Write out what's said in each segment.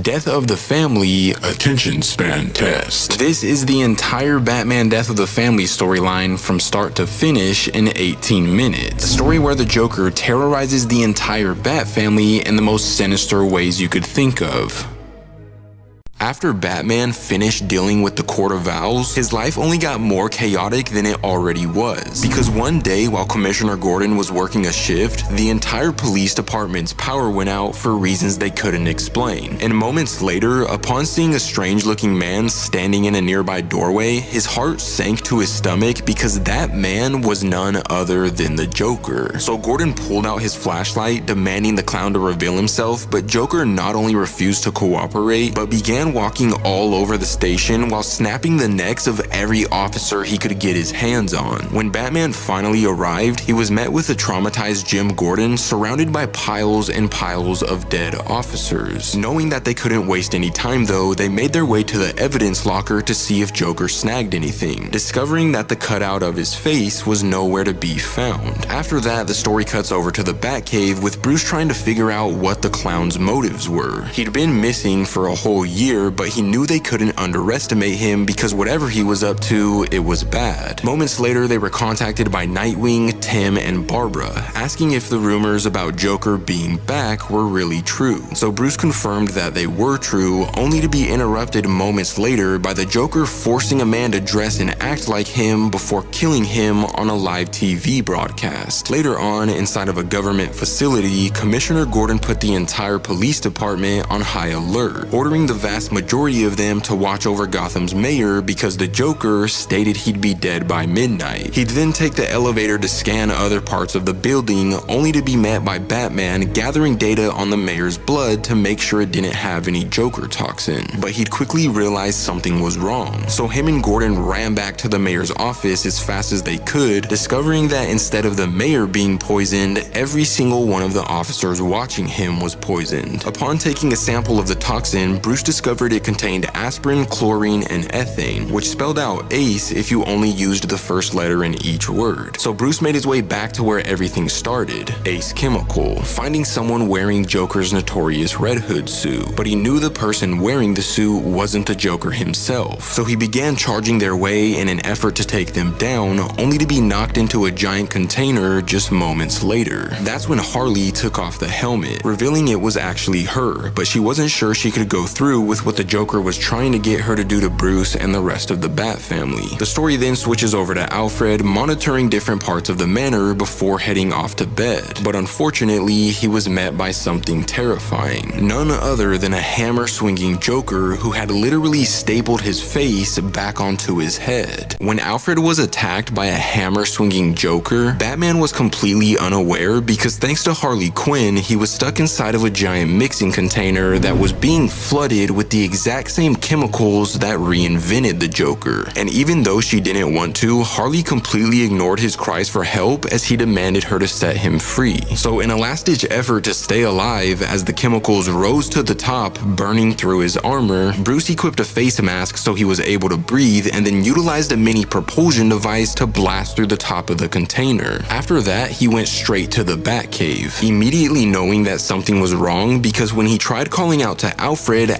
Death of the Family Attention Span Test. This is the entire Batman Death of the Family storyline from start to finish in 18 minutes. A story where the Joker terrorizes the entire Bat family in the most sinister ways you could think of. After Batman finished dealing with the Court of Owls, his life only got more chaotic than it already was. Because one day while Commissioner Gordon was working a shift, the entire police department's power went out for reasons they couldn't explain. And moments later, upon seeing a strange-looking man standing in a nearby doorway, his heart sank to his stomach because that man was none other than the Joker. So Gordon pulled out his flashlight, demanding the clown to reveal himself, but Joker not only refused to cooperate, but began walking all over the station while snapping the necks of every officer he could get his hands on. When Batman finally arrived, he was met with a traumatized Jim Gordon surrounded by piles and piles of dead officers. Knowing that they couldn't waste any time though, they made their way to the evidence locker to see if Joker snagged anything, discovering that the cutout of his face was nowhere to be found. After that, the story cuts over to the Batcave with Bruce trying to figure out what the clown's motives were. He'd been missing for a whole year, but he knew they couldn't underestimate him because whatever he was up to, it was bad. Moments later, they were contacted by Nightwing, Tim, and Barbara, asking if the rumors about Joker being back were really true. So Bruce confirmed that they were true, only to be interrupted moments later by the Joker forcing a man to dress and act like him before killing him on a live TV broadcast. Later on, inside of a government facility, Commissioner Gordon put the entire police department on high alert, ordering the vast majority of them to watch over Gotham's mayor because the Joker stated he'd be dead by midnight. He'd then take the elevator to scan other parts of the building, only to be met by Batman gathering data on the mayor's blood to make sure it didn't have any Joker toxin. But he'd quickly realized something was wrong, so him and Gordon ran back to the mayor's office as fast as they could, discovering that instead of the mayor being poisoned, every single one of the officers watching him was poisoned. Upon taking a sample of the toxin, Bruce discovered it contained aspirin, chlorine, and ethane, which spelled out ACE if you only used the first letter in each word. So Bruce made his way back to where everything started, Ace Chemical, finding someone wearing Joker's notorious Red Hood suit. But he knew the person wearing the suit wasn't the Joker himself, so he began charging their way in an effort to take them down, only to be knocked into a giant container just moments later. That's when Harley took off the helmet, revealing it was actually her, but she wasn't sure she could go through with what the Joker was trying to get her to do to Bruce and the rest of the Bat family. The story then switches over to Alfred monitoring different parts of the manor before heading off to bed. But unfortunately, he was met by something terrifying. None other than a hammer-swinging Joker who had literally stapled his face back onto his head. When Alfred was attacked by a hammer-swinging Joker, Batman was completely unaware because thanks to Harley Quinn, he was stuck inside of a giant mixing container that was being flooded with the exact same chemicals that reinvented the Joker. And even though she didn't want to, Harley completely ignored his cries for help as he demanded her to set him free. So in a last-ditch effort to stay alive as the chemicals rose to the top, burning through his armor, Bruce equipped a face mask so he was able to breathe and then utilized a mini propulsion device to blast through the top of the container. After that, he went straight to the Batcave, immediately knowing that something was wrong because when he tried calling out to Alfred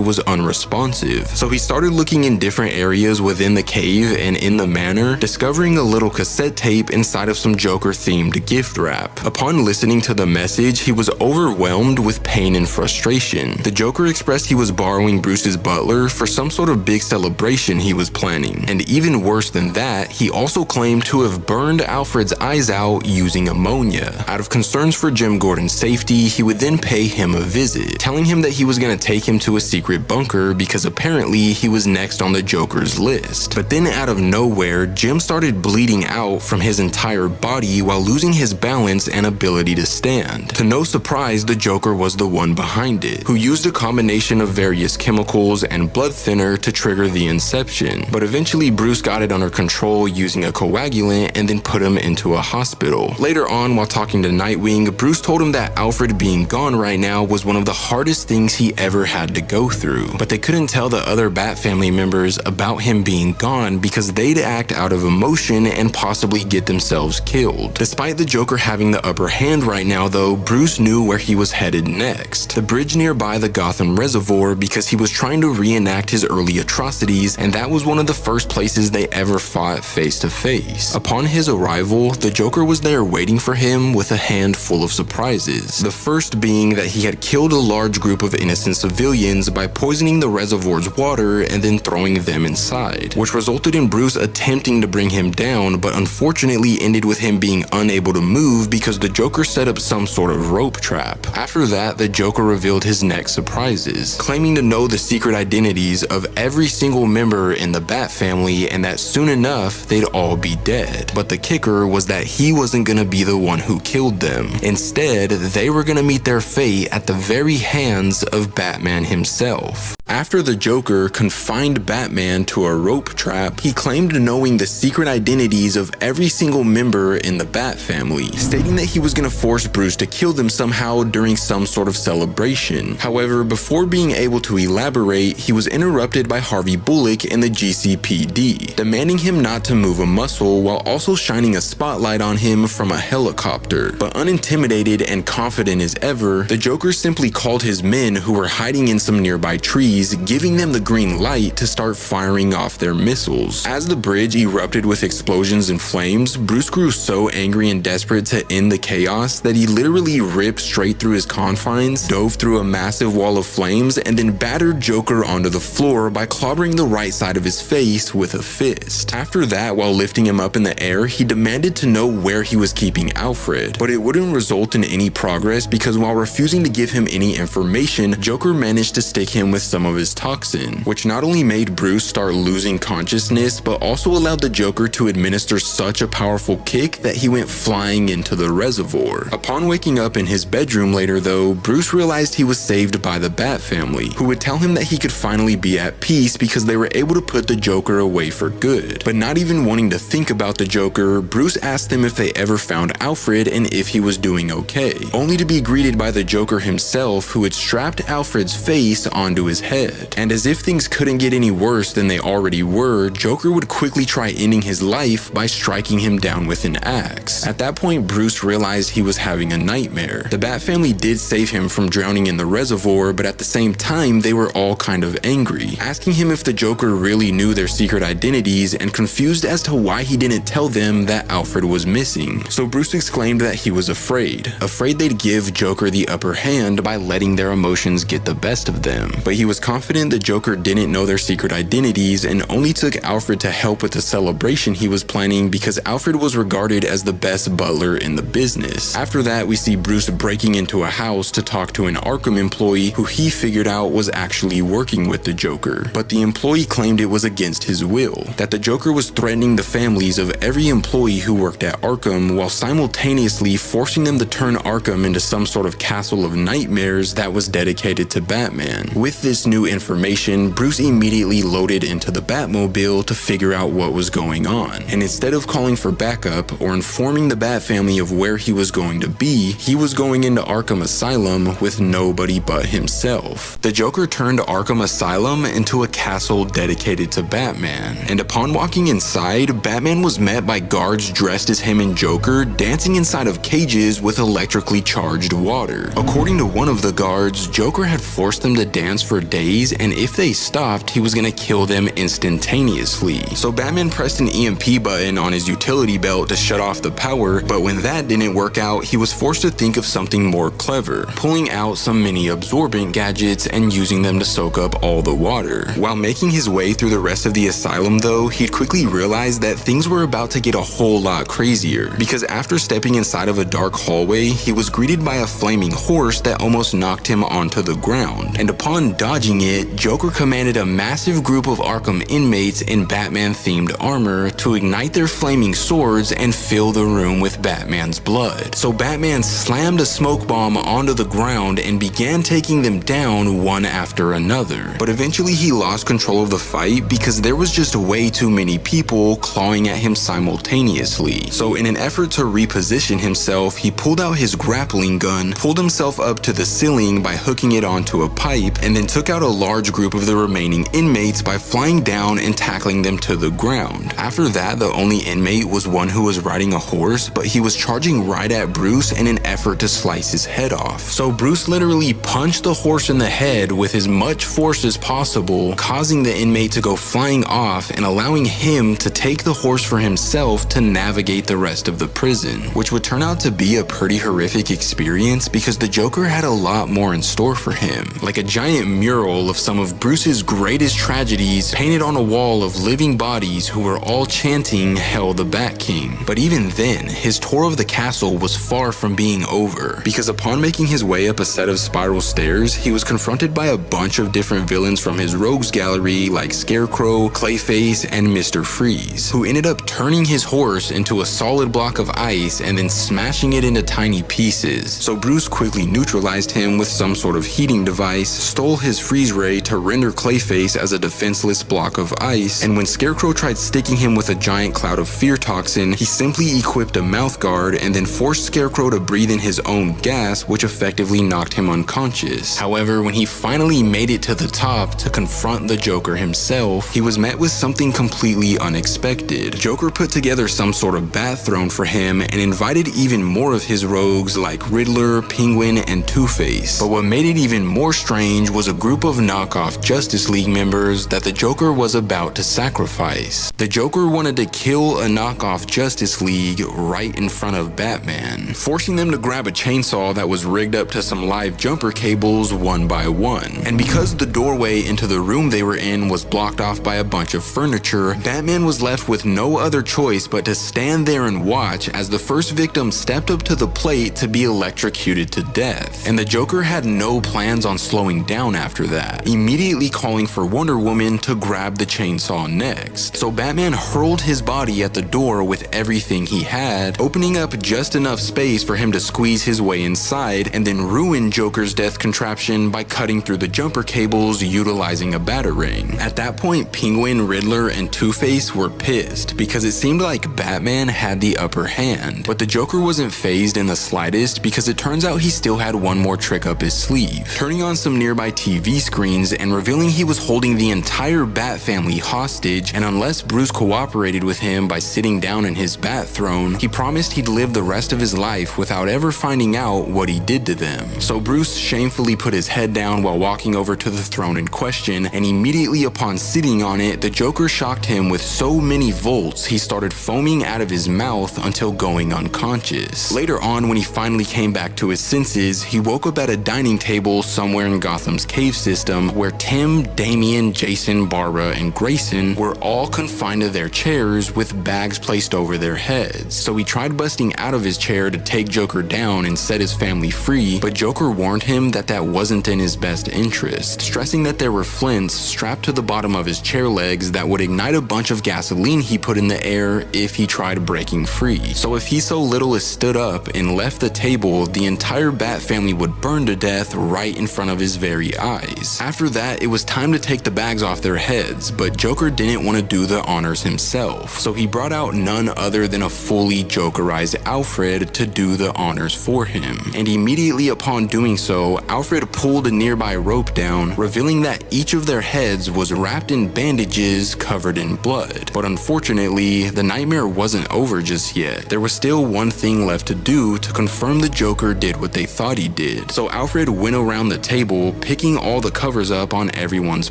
was unresponsive. So he started looking in different areas within the cave and in the manor, discovering a little cassette tape inside of some Joker-themed gift wrap. Upon listening to the message, he was overwhelmed with pain and frustration. The Joker expressed he was borrowing Bruce's butler for some sort of big celebration he was planning. And even worse than that, he also claimed to have burned Alfred's eyes out using ammonia. Out of concerns for Jim Gordon's safety, he would then pay him a visit, telling him that he was going to take him to a secret bunker because apparently he was next on the Joker's list. But then out of nowhere, Jim started bleeding out from his entire body while losing his balance and ability to stand. To no surprise, the Joker was the one behind it, who used a combination of various chemicals and blood thinner to trigger the inception. But eventually Bruce got it under control using a coagulant and then put him into a hospital. Later on, while talking to Nightwing, Bruce told him that Alfred being gone right now was one of the hardest things he ever had to go through, but they couldn't tell tell the other Bat family members about him being gone because they'd act out of emotion and possibly get themselves killed. Despite the Joker having the upper hand right now though, Bruce knew where he was headed next. The bridge nearby the Gotham Reservoir, because he was trying to reenact his early atrocities, and that was one of the first places they ever fought face to face. Upon his arrival, the Joker was there waiting for him with a hand full of surprises. The first being that he had killed a large group of innocent civilians by poisoning the reservoir's water and then throwing them inside, which resulted in Bruce attempting to bring him down, but unfortunately ended with him being unable to move because the Joker set up some sort of rope trap. After that, the Joker revealed his next surprises, claiming to know the secret identities of every single member in the Bat family and that soon enough they'd all be dead. But the kicker was that he wasn't gonna be the one who killed them. Instead, they were gonna meet their fate at the very hands of Batman himself. After the Joker confined Batman to a rope trap, he claimed knowing the secret identities of every single member in the Bat family, stating that he was going to force Bruce to kill them somehow during some sort of celebration. However, before being able to elaborate, he was interrupted by Harvey Bullock and the GCPD, demanding him not to move a muscle while also shining a spotlight on him from a helicopter. But unintimidated and confident as ever, the Joker simply called his men who were hiding in some nearby trees, giving them the green light to start firing off their missiles. As the bridge erupted with explosions and flames, Bruce grew so angry and desperate to end the chaos that he literally ripped straight through his confines, dove through a massive wall of flames, and then battered Joker onto the floor by clobbering the right side of his face with a fist. After that, while lifting him up in the air, he demanded to know where he was keeping Alfred, but it wouldn't result in any progress because while refusing to give him any information, Joker managed to stick him with some of his toxin, which not only made Bruce start losing consciousness, but also allowed the Joker to administer such a powerful kick that he went flying into the reservoir. Upon waking up in his bedroom later though, Bruce realized he was saved by the Bat family, who would tell him that he could finally be at peace because they were able to put the Joker away for good. But not even wanting to think about the Joker, Bruce asked them if they ever found Alfred and if he was doing okay, only to be greeted by the Joker himself, who had strapped Alfred's face onto his head. And as if things couldn't get any worse than they already were, Joker would quickly try ending his life by striking him down with an axe. At that point, Bruce realized he was having a nightmare. The Bat family did save him from drowning in the reservoir, but at the same time, they were all kind of angry, asking him if the Joker really knew their secret identities and confused as to why he didn't tell them that Alfred was missing. So Bruce exclaimed that he was afraid they'd give Joker the upper hand by letting their emotions get the best of them. But he was confident the Joker didn't know their secret identities and only took Alfred to help with the celebration he was planning because Alfred was regarded as the best butler in the business. After that, we see Bruce breaking into a house to talk to an Arkham employee who he figured out was actually working with the Joker. But the employee claimed it was against his will, that the Joker was threatening the families of every employee who worked at Arkham while simultaneously forcing them to turn Arkham into some sort of castle of nightmares that was dedicated to Batman. With this new information, Bruce immediately loaded into the Batmobile to figure out what was going on, and instead of calling for backup or informing the Bat family of where he was going to be, he was going into Arkham Asylum with nobody but himself. The Joker turned Arkham Asylum into a castle dedicated to Batman, and upon walking inside, Batman was met by guards dressed as him and Joker dancing inside of cages with electrically charged water. According to one of the guards, Joker had forced them to dance for days, and if they stopped, he was gonna kill them instantaneously. So Batman pressed an EMP button on his utility belt to shut off the power, but when that didn't work out, he was forced to think of something more clever, pulling out some mini absorbent gadgets and using them to soak up all the water. While making his way through the rest of the asylum though, he'd quickly realized that things were about to get a whole lot crazier, because after stepping inside of a dark hallway, he was greeted by a flaming horse that almost knocked him onto the ground, and upon dodging it, Joker commanded a massive group of Arkham inmates in Batman-themed armor to ignite their flaming swords and fill the room with Batman's blood. So Batman slammed a smoke bomb onto the ground and began taking them down one after another. But eventually he lost control of the fight because there was just way too many people clawing at him simultaneously. So in an effort to reposition himself, he pulled out his grappling gun, pulled himself up to the ceiling by hooking it onto a pipe, and then took out out a large group of the remaining inmates by flying down and tackling them to the ground. After that, the only inmate was one who was riding a horse, but he was charging right at Bruce in an effort to slice his head off. So Bruce literally punched the horse in the head with as much force as possible, causing the inmate to go flying off and allowing him to take the horse for himself to navigate the rest of the prison, which would turn out to be a pretty horrific experience because the Joker had a lot more in store for him, like a giant mural of some of Bruce's greatest tragedies painted on a wall of living bodies who were all chanting "Hail the Bat King." But even then, his tour of the castle was far from being over, because upon making his way up a set of spiral stairs, he was confronted by a bunch of different villains from his rogues gallery like Scarecrow, Clayface, and Mr. Freeze, who ended up turning his horse into a solid block of ice and then smashing it into tiny pieces. So Bruce quickly neutralized him with some sort of heating device, stole his freeze ray to render Clayface as a defenseless block of ice, and when Scarecrow tried sticking him with a giant cloud of fear toxin, he simply equipped a mouth guard and then forced Scarecrow to breathe in his own gas, which effectively knocked him unconscious. However, when he finally made it to the top to confront the Joker himself, he was met with something completely unexpected. Joker put together some sort of bat throne for him and invited even more of his rogues like Riddler, Penguin, and Two-Face. But what made it even more strange was a group of knockoff Justice League members that the Joker was about to sacrifice. The Joker wanted to kill a knockoff Justice League right in front of Batman, forcing them to grab a chainsaw that was rigged up to some live jumper cables one by one. And because the doorway into the room they were in was blocked off by a bunch of furniture, Batman was left with no other choice but to stand there and watch as the first victim stepped up to the plate to be electrocuted to death. And the Joker had no plans on slowing down after that, immediately calling for Wonder Woman to grab the chainsaw next. So Batman hurled his body at the door with everything he had, opening up just enough space for him to squeeze his way inside and then ruin Joker's death contraption by cutting through the jumper cables utilizing a batarang. At that point, Penguin, Riddler, and Two-Face were pissed because it seemed like Batman had the upper hand. But the Joker wasn't fazed in the slightest because it turns out he still had one more trick up his sleeve, turning on some nearby TV screens and revealing he was holding the entire Bat family hostage, and unless Bruce cooperated with him by sitting down in his Bat throne, he promised he'd live the rest of his life without ever finding out what he did to them. So Bruce shamefully put his head down while walking over to the throne in question, and immediately upon sitting on it, the Joker shocked him with so many volts he started foaming out of his mouth until going unconscious. Later on, when he finally came back to his senses, he woke up at a dining table somewhere in Gotham's cave system where Tim, Damian, Jason, Barbara, and Grayson were all confined to their chairs with bags placed over their heads. So he tried busting out of his chair to take Joker down and set his family free, but Joker warned him that that wasn't in his best interest, stressing that there were flints strapped to the bottom of his chair legs that would ignite a bunch of gasoline he put in the air if he tried breaking free. So if he so little as stood up and left the table, the entire Bat family would burn to death right in front of his very eyes. After that, it was time to take the bags off their heads, but Joker didn't want to do the honors himself, so he brought out none other than a fully Jokerized Alfred to do the honors for him. And immediately upon doing so, Alfred pulled a nearby rope down, revealing that each of their heads was wrapped in bandages covered in blood. But unfortunately, the nightmare wasn't over just yet. There was still one thing left to do to confirm the Joker did what they thought he did. So Alfred went around the table, picking all the covers up on everyone's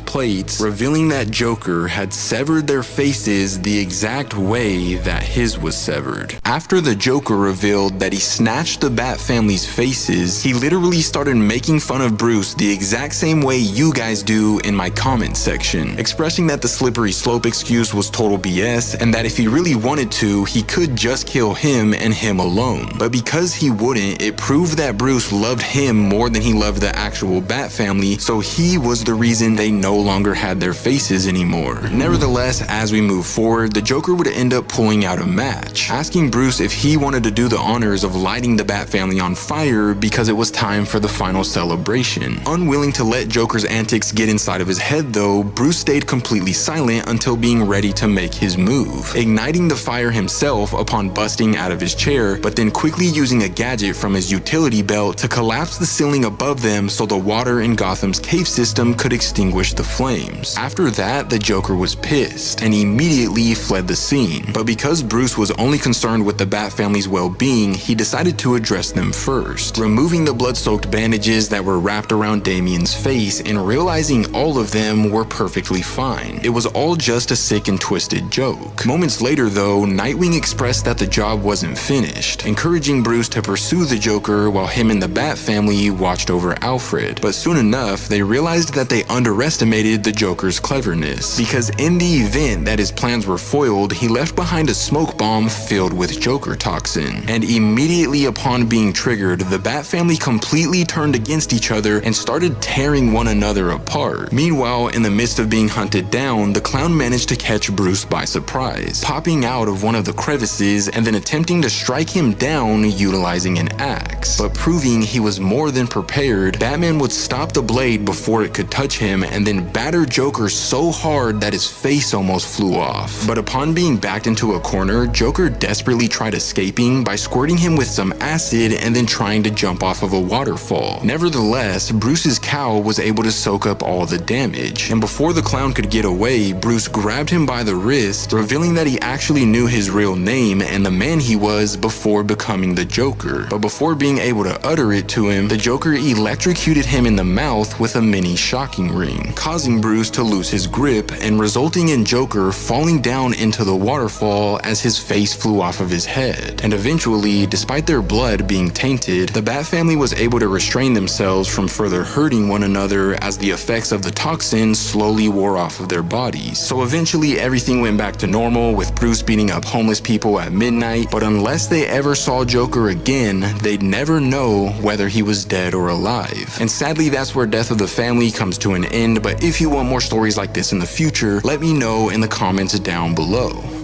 plates, revealing that Joker had severed their faces the exact way that his was severed. After the Joker revealed that he snatched the Bat family's faces, he literally started making fun of Bruce the exact same way you guys do in my comment section, expressing that the slippery slope excuse was total BS and that if he really wanted to, he could just kill him and him alone. But because he wouldn't, it proved that Bruce loved him more than he loved the actual Bat family, so he was the reason they no longer had their faces anymore. Nevertheless, as we move forward, the Joker would end up pulling out a match, asking Bruce if he wanted to do the honors of lighting the Bat family on fire because it was time for the final celebration. Unwilling to let Joker's antics get inside of his head though, Bruce stayed completely silent until being ready to make his move, igniting the fire himself upon busting out of his chair, but then quickly using a gadget from his utility belt to collapse the ceiling above them so the water in Gotham's cave safe system could extinguish the flames. After that, the Joker was pissed and immediately fled the scene. But because Bruce was only concerned with the Bat family's well-being, he decided to address them first, removing the blood-soaked bandages that were wrapped around Damian's face and realizing all of them were perfectly fine. It was all just a sick and twisted joke. Moments later though, Nightwing expressed that the job wasn't finished, encouraging Bruce to pursue the Joker while him and the Bat family watched over Alfred. But soon enough, they realized that they underestimated the Joker's cleverness, because in the event that his plans were foiled, he left behind a smoke bomb filled with Joker toxin. And immediately upon being triggered, the Bat family completely turned against each other and started tearing one another apart. Meanwhile, in the midst of being hunted down, the clown managed to catch Bruce by surprise, popping out of one of the crevices and then attempting to strike him down utilizing an axe. But proving he was more than prepared, Batman would stop the blade before it could touch him and then batter Joker so hard that his face almost flew off. But upon being backed into a corner, Joker desperately tried escaping by squirting him with some acid and then trying to jump off of a waterfall. Nevertheless, Bruce's cowl was able to soak up all the damage, and before the clown could get away, Bruce grabbed him by the wrist, revealing that he actually knew his real name and the man he was before becoming the Joker. But before being able to utter it to him, the Joker electrocuted him in the mouth with a mini shocking ring, causing Bruce to lose his grip and resulting in Joker falling down into the waterfall as his face flew off of his head. And eventually, despite their blood being tainted, the Bat family was able to restrain themselves from further hurting one another as the effects of the toxin slowly wore off of their bodies. So eventually everything went back to normal, with Bruce beating up homeless people at midnight, but unless they ever saw Joker again, they'd never know whether he was dead or alive. And sadly, that's where Death of the Family comes to an end, but if you want more stories like this in the future, let me know in the comments down below.